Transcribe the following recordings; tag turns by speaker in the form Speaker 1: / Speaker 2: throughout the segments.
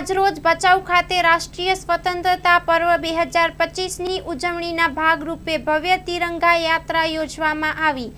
Speaker 1: આજરોજ ભચાઉ ખાતે રાષ્ટ્રીય સ્વતંત્રતા પર્વ 2025ની ઉજવણીના ભાગરૂપે ભવ્ય તિરંગા યાત્રા યોજવામાં આવી।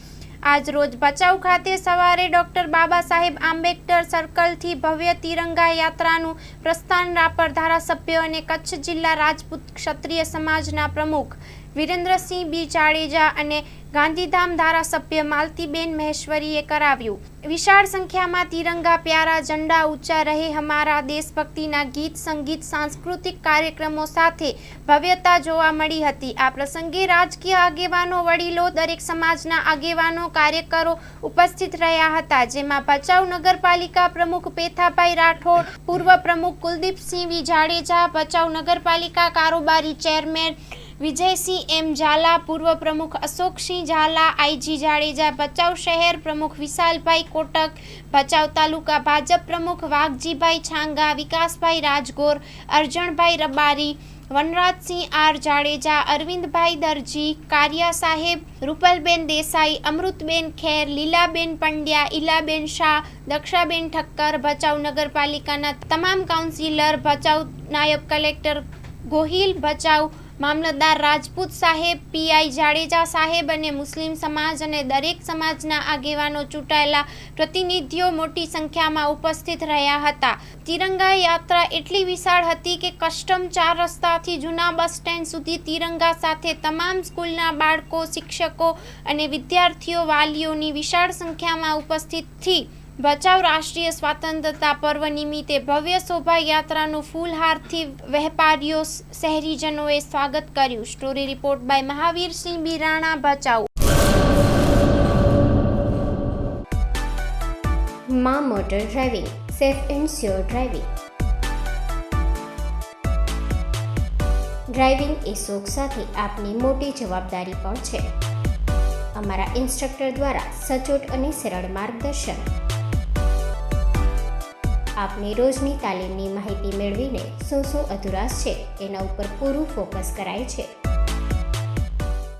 Speaker 1: આજરોજ ભચાઉ ખાતે સવારે ડોક્ટર બાબા સાહેબ આંબેડકર સર્કલથી ભવ્ય તિરંગા યાત્રાનું પ્રસ્થાન રાપર ધારાસભ્ય અને કચ્છ જિલ્લા રાજપૂત ક્ષત્રિય સમાજના પ્રમુખ વિરેન્દ્રસિંહ બી જાડેજા અને ગાંધીધામ ધારાસભ્ય માલતીબેન મહેશ્વરીએ કરાવ્યું। વિશાળ સંખ્યામાં તિરંગા પ્યારા ઝંડા ઊંચા રહે હમારા દેશભક્તિના ગીત સંગીત સાંસ્કૃતિક કાર્યક્રમો સાથે ભવ્યતા જોવા મળી હતી। આ પ્રસંગે રાજકીય આગેવાનો વડીલો દરેક સમાજના આગેવાનો કાર્યકરો ઉપસ્થિત રહ્યા હતા, જેમાં ભચાઉ નગરપાલિકા પ્રમુખ પેથાભાઈ રાઠોડ, પૂર્વ પ્રમુખ કુલદીપસિંહ વી જાડેજા, ભચાઉ નગરપાલિકા કારોબારી ચેરમેન વિજયસિંહ એમ ઝાલા, પૂર્વ પ્રમુખ અશોકસિંહ ઝાલા, આઈજી જાડેજા, ભચાઉ શહેર પ્રમુખ વિશાલભાઈ કોટક, ભચાઉ તાલુકા ભાજપ પ્રમુખ વાઘજીભાઈ છાંગા, વિકાસભાઈ રાજગોર, અરજણભાઈ રબારી, વનરાજસિંહ આર જાડેજા, અરવિંદભાઈ દરજી, કારિયા સાહેબ, રૂપલબેન દેસાઈ, અમૃતબેન ખેર, લીલાબેન પંડ્યા, ઈલાબેન શાહ, દક્ષાબેન ઠક્કર, ભચાઉ નગરપાલિકાના તમામ કાઉન્સિલર, ભચાઉ નાયબ કલેક્ટર ગોહિલ, ભચાઉ મામલતદાર રાજપૂત સાહેબ, પીઆઈ જાડેજા સાહેબ અને મુસ્લિમ સમાજ અને દરેક સમાજના આગેવાનો ચૂંટાયેલા પ્રતિનિધિઓ મોટી સંખ્યામાં ઉપસ્થિત રહ્યા હતા। તિરંગા યાત્રા એટલી વિશાળ હતી કે કસ્ટમ 4 રસ્તાથી જૂના બસ સ્ટેન્ડ સુધી તિરંગા સાથે તમામ સ્કૂલના બાળકો, શિક્ષકો અને વિદ્યાર્થીઓ, વાલીઓની વિશાળ સંખ્યામાં ઉપસ્થિતથી ભચાઉ રાષ્ટ્રીય સ્વતંત્રતા પર્વ નિમિત્તે ભવ્ય શોભાયાત્રાનું ફૂલહારથી વેપારીઓ, શહેરીજનોએ સ્વાગત કર્યું। Story report by Mahavirsinh B Rana, Bhachau.
Speaker 2: માં motor driving, safe and sure driving. Driving એ શોખ સાથે આપની મોટી જવાબદારી પણ છે। અમારા ઇન્સ્ટ્રક્ટર દ્વારા સચોટ અને સરળ માર્ગદર્શન। આપની રોજની તાલીમની માહિતી મેળવીને શું અધુરાશ છે એના ઉપર પૂરું ફોકસ કરાય છે।